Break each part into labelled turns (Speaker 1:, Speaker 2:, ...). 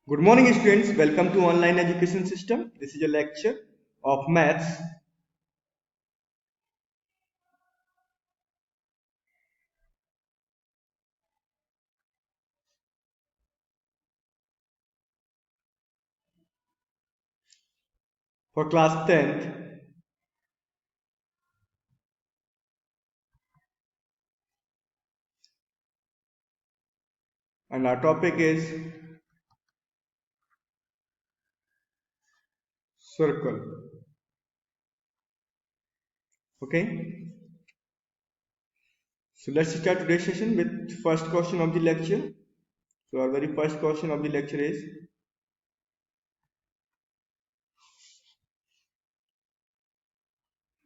Speaker 1: Good morning, students. Welcome to online education system. This is a lecture of maths for class 10th. And our topic is circle. Okay. So let's start today's session with first question of the lecture. So our very first question of the lecture is,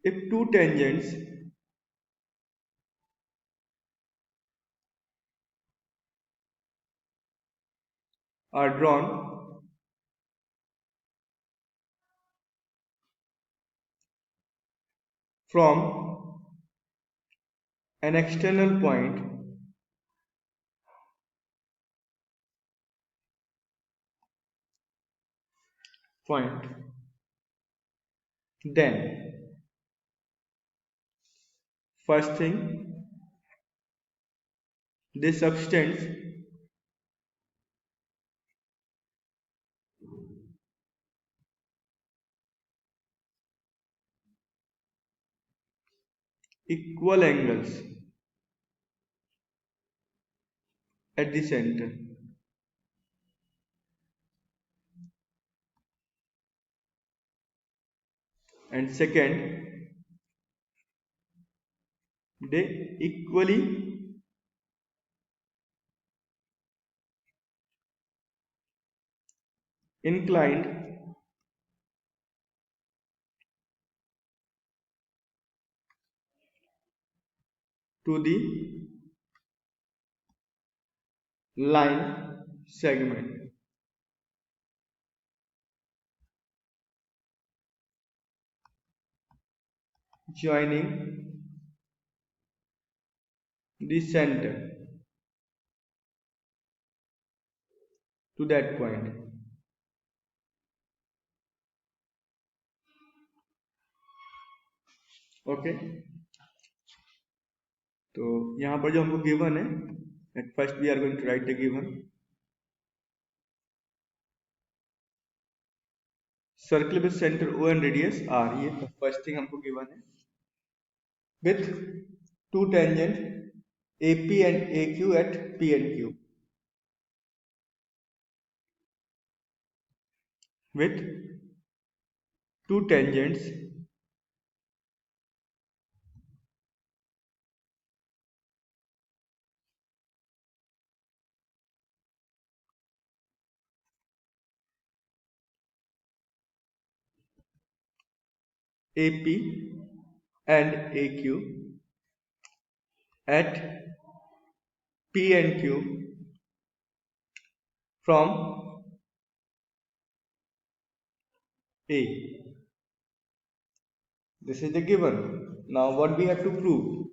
Speaker 1: if two tangents are drawn from an external point, then first thing, this substance equal angles at the center. And second, they equally inclined to the line segment, joining the center to that point. Okay, तो यहाँ पर जो हमको given है, at first we are going to write the given circle with centre O and radius R. ये first thing हमको given है with two tangent AP and AQ at P and Q, with two tangents AP and AQ at P and Q from A. This is the given. Now what we have to prove?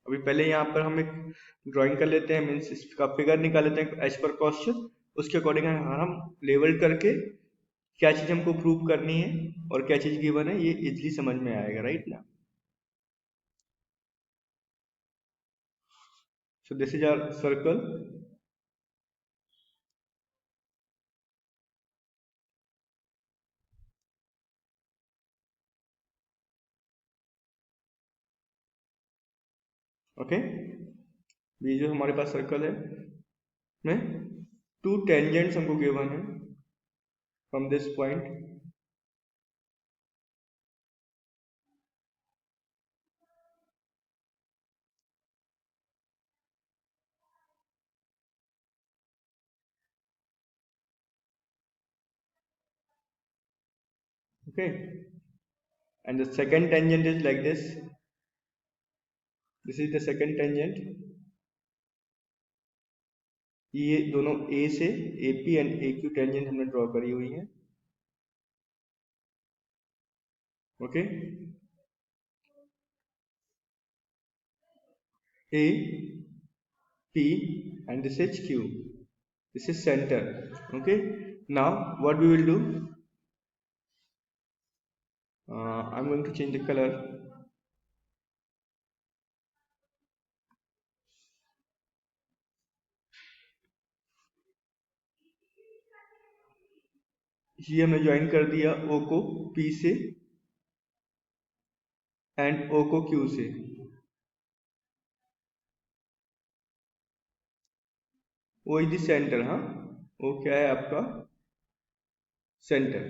Speaker 1: अभी पहले यहाँ पर हम एक drawing कर लेते हैं, means इसका फिगर निकाल लेते हैं एज पर क्वेश्चन. उसके अकॉर्डिंग हम लेवल करके क्या चीज हमको प्रूव करनी है और क्या चीज गिवन है, ये इजिली समझ में आएगा, राइट ना. So this is our circle. Okay, ये जो हमारे पास सर्कल है में टू टेंजेंट्स हमको गिवन है from this point. Okay, and the second tangent is like this. This is the second tangent. ये दोनों A से AP एंड AQ टेंजेंट हमने ड्रॉ करी हुई है. Okay, A, P and this is Q. This is center. Okay, Now what we will do, I'm going to change the color. ये हमने join कर दिया ओ को पी से एंड ओ को क्यू से। ओ इज द सेंटर, हाँ, वो क्या है आपका centre.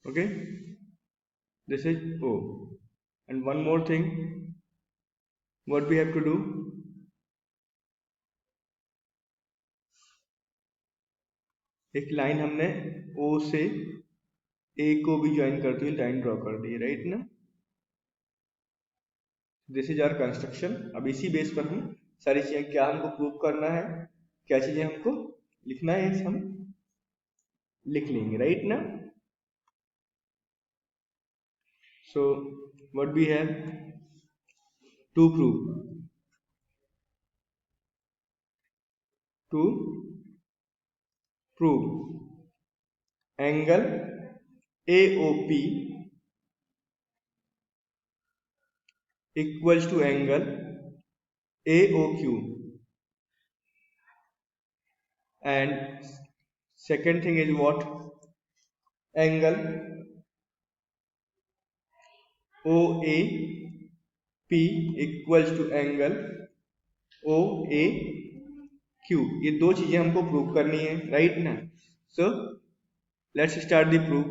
Speaker 1: Okay, this is O. And one more thing, what we have to do, एक लाइन हमने ओ से ए को भी ज्वाइन करते हुए लाइन ड्रॉ कर दी, राइट ना। This is our construction. अब इसी बेस पर हम सारी चीजें, क्या हमको प्रूव करना है, क्या चीजें हमको लिखना है, हम लिख लेंगे, राइट ना। So what we have to to prove angle AOP equals to angle AOQ, and second thing is what, angle OAP equals to angle OAQ। ये दो चीजें हमको प्रूव करनी है, राइट ना। So let's start the proof.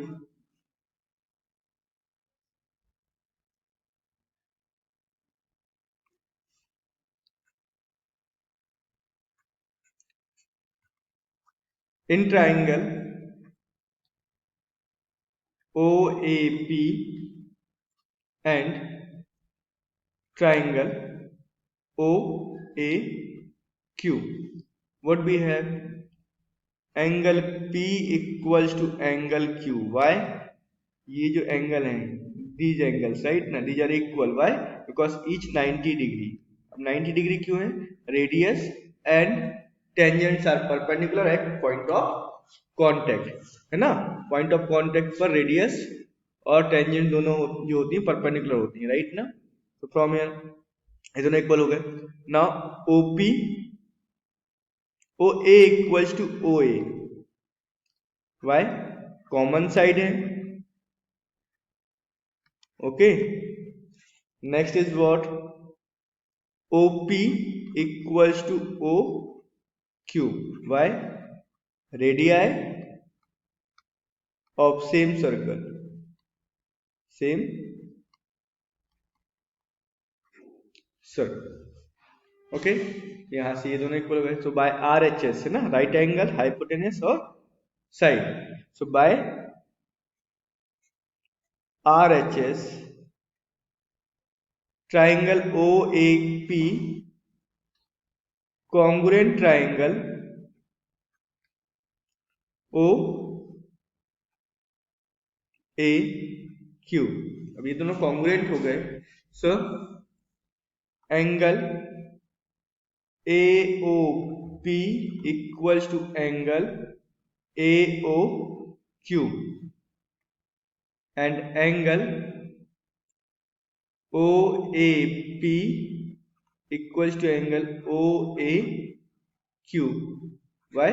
Speaker 1: In triangle OAP and triangle OAQ, what we have, angle P equals to angle Q। Why, ये जो angle है, दीज एंगल्स, राइट ना, these are equal. Why, because each 90 degree. अब 90 degree क्यों है, radius and tangents are perpendicular at point of contact, है ना। Point of contact पर रेडियस और टेंजेंट दोनों जो होती है परपेंडिकुलर होती है, राइट ना। तो फ्रॉम हियर ये दोनों इक्वल हो गए। Now OP OA equals to OA, why, common side है। Okay, next is what, OP equals to OQ, why, radii of same circle, same circle. Okay, यहां से ये दोनों इक्वल हो गए। सो बाय RHS है ना, राइट एंगल, हाइपोटेनस और साइड। सो bye RHS triangle OAP congruent triangle OAQ। अब ये दोनों कॉन्ग्रुएंट हो गए। So angle AOP equals to angle AOQ and angle OAP equals to angle OAQ by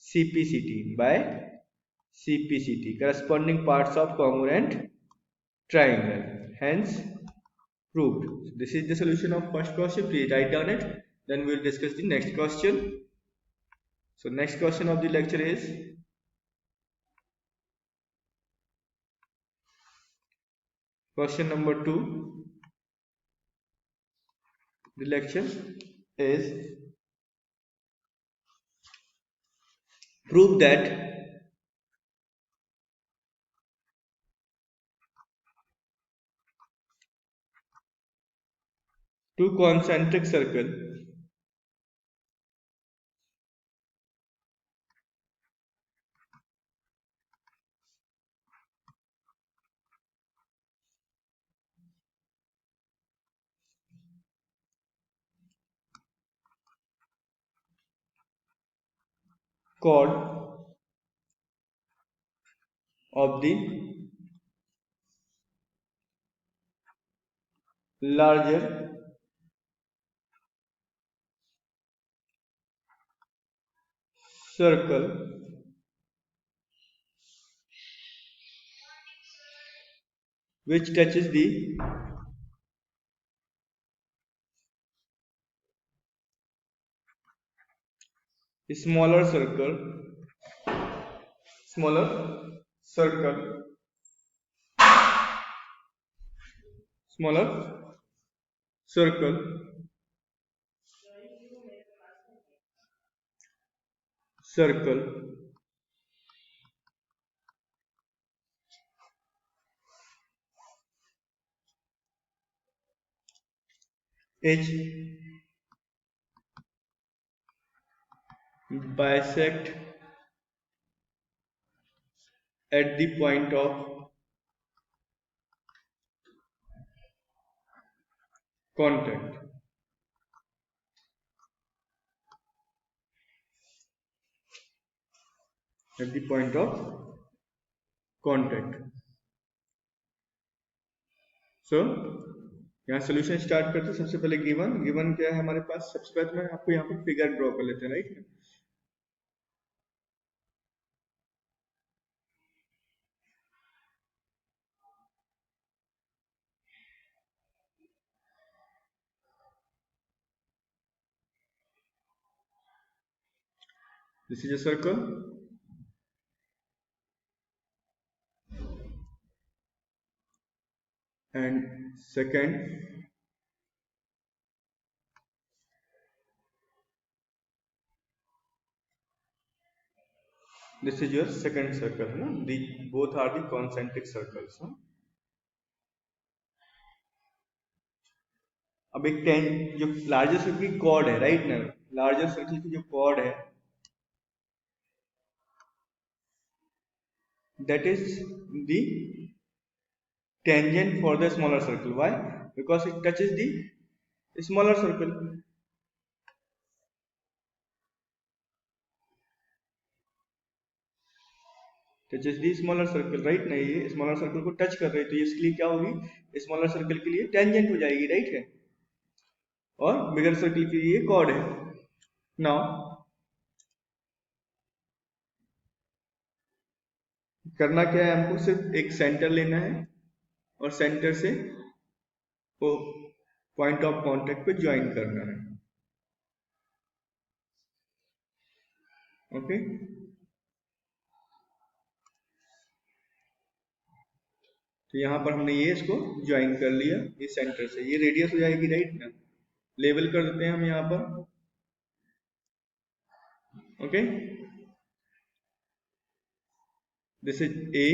Speaker 1: CPCT, by CPCT, corresponding parts of congruent triangle, hence proved. So this is the solution of first question. Please write down it, then we will discuss the next question. So next question of the lecture is question number 2. The lecture is prove that two concentric circle chord of the larger circle which touches the smaller circle smaller circle smaller circle circle H bisect at the point of contact. At the point of contact. So यहाँ solution start करते हैं। सबसे पहले given given क्या है हमारे पास। सबसे पहले मैं आपको यहाँ पे फिगर ड्रॉ कर लेते हैं, right. This is a circle and second this is your second circle, no? The both are the concentric circles, no? अब एक टेन जो लार्जर सर्कल की कॉर्ड है, राइट ना, लार्जर सर्कल की जो कॉर्ड है that is the tangent for the smaller circle. Why? Because it touches the smaller circle. Touches the smaller circle, right ना, ये स्मॉलर सर्कल को टच कर रहे हैं तो इसके लिए क्या होगी, स्मॉलर सर्कल के लिए टेंजेंट हो जाएगी, राइट है। और बिगर सर्कल के लिए कॉर्ड है। नाउ करना क्या है, हमको सिर्फ एक सेंटर लेना है और सेंटर से वो पॉइंट ऑफ कांटेक्ट पे ज्वाइन करना है। ओके, तो यहां पर हमने ये इसको ज्वाइन कर लिया, ये सेंटर से ये रेडियस हो जाएगी, राइट ना। लेवल कर देते हैं हम यहां पर। Okay, this is A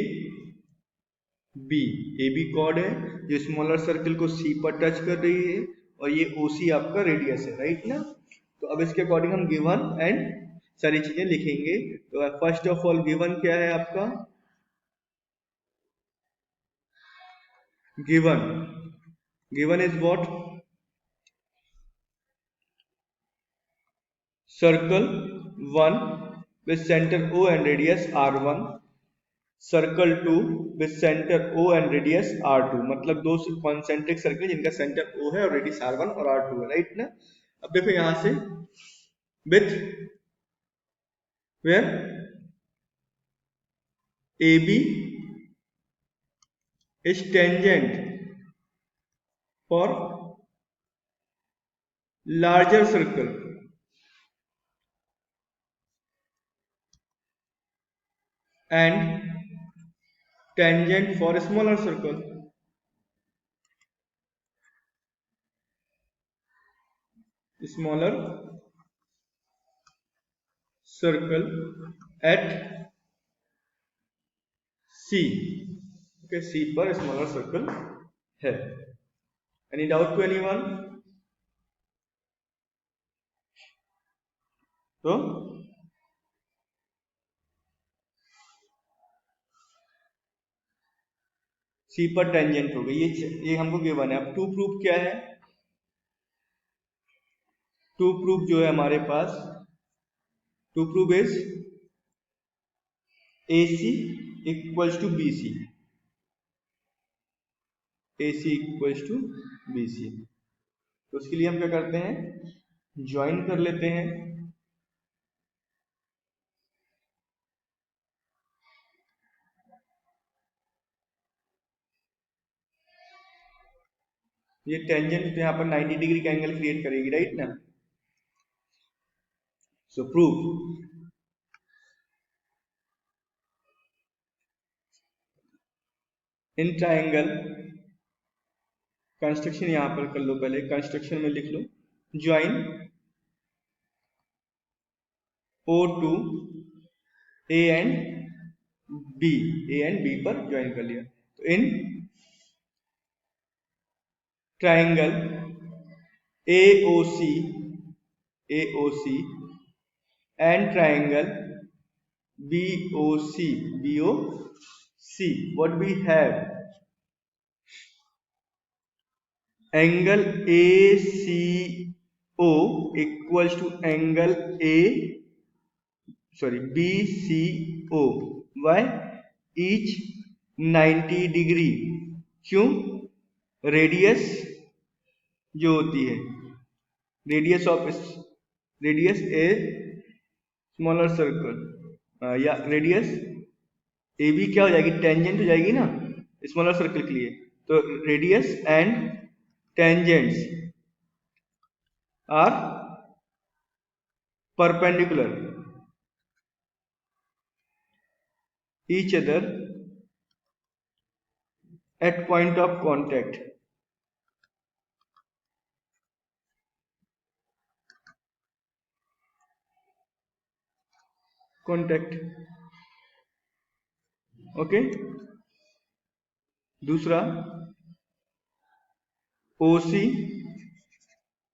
Speaker 1: B chord है जो स्मॉलर सर्कल को सी पर टच कर रही है और ये ओसी आपका रेडियस है, राइट ना। तो अब इसके अकॉर्डिंग हम गिवन एंड सारी चीजें लिखेंगे। तो फर्स्ट ऑफ ऑल गिवन क्या है आपका, given is what, circle 1 with center O and radius R1, circle 2 with centre O and radius R2। मतलब दो कॉन्सेंट्रिक सर्कल जिनका सेंटर O है और रेडियस R1 और R2 है, राइट ना। अब देखो यहां से with where AB is tangent for larger circle and tangent for a smaller circle। Smaller circle at C। Okay, C पर स्मॉलर सर्कल है। Any doubt to anyone? तो C पर टेंजेंट हो गई, ये हमको गिवन है। अब टू प्रूफ क्या है, टू प्रूफ जो है हमारे पास, to proof is AC equals to BC, AC equals to BC। तो उसके लिए हम क्या करते हैं, ज्वाइन कर लेते हैं। ये टेंजेंट तो यहाँ पर 90 डिग्री का एंगल क्रिएट करेगी, राइट ना। So proof in triangle, construction यहां पर कर लो, पहले कंस्ट्रक्शन में लिख लो, join O2 A and B, A and B पर ज्वाइन कर लिया। तो in triangle AOC and triangle BOC, what we have, angle ACO equals to angle BCO, why, each 90 degree. क्यों, रेडियस जो होती है, रेडियस ए स्मॉलर सर्कल, या radius A B क्या हो जाएगी, टेंजेंट हो जाएगी ना स्मॉलर सर्कल के लिए। तो radius and tangents are perpendicular each other at point of contact. Okay. दूसरा OC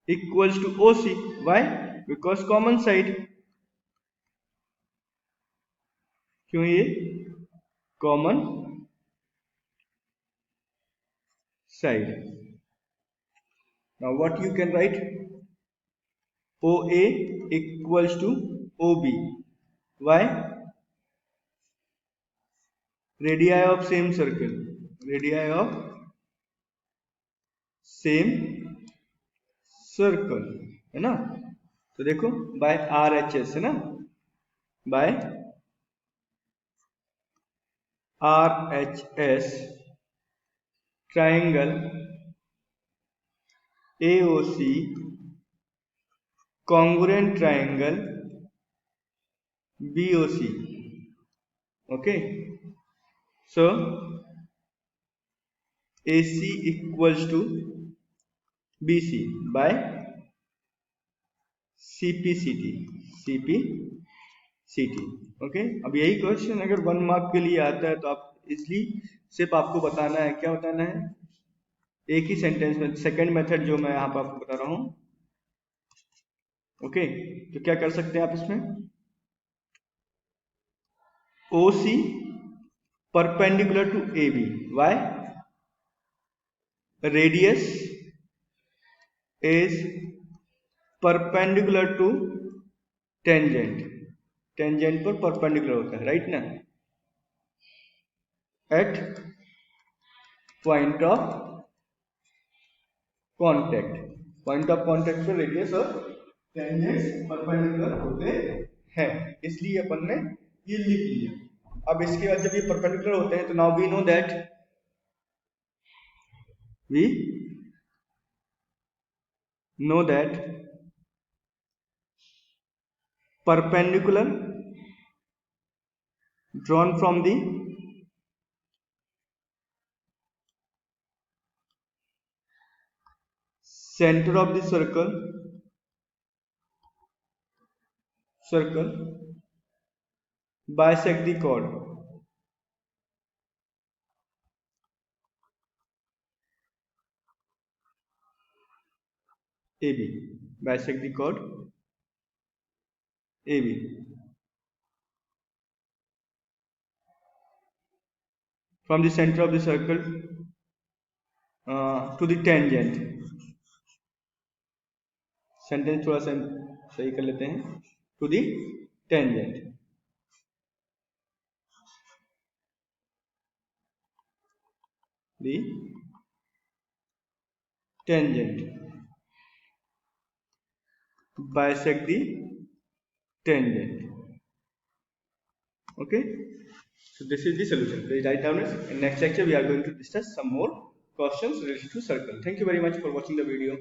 Speaker 1: equals to OC, why, because common side. क्यों, ये common side. Now what you can write, OA equals to OB, why, radii of same circle, radii of same circle, है ना। तो देखो by RHS, है ना, by RHS triangle AOC congruent triangle BOC, okay, so AC equals to BC by CPCT, okay. अब यही question अगर 1 mark के लिए आता है तो आप इसलिए सिर्फ आपको बताना है, क्या बताना है, एक ही सेंटेंस में, सेकंड मेथड जो मैं यहाँ पर आपको बता रहा हूं, ओके। तो क्या कर सकते हैं आप इसमें, OC perpendicular to AB, why, radius is perpendicular to tangent, tangent पर परपेंडिकुलर होता है, राइट ना, एट पॉइंट ऑफ कांटेक्ट पर रेडियस और टेंजेंट्स परपेंडिकुलर होते हैं, इसलिए अपन ने ये लिख लिया। अब इसके बाद जब ये परपेंडिकुलर होते हैं तो now we know that perpendicular drawn from the center of the circle bisect the chord AB, bisect the chord AB from the center of the circle to the tangent। Sentence थोड़ा सा सही कर लेते हैं, to the tangent. the tangent, bisect the tangent. Okay, so this is the solution. Please write down it. In next lecture we are going to discuss some more questions related to circle. Thank you very much for watching the video.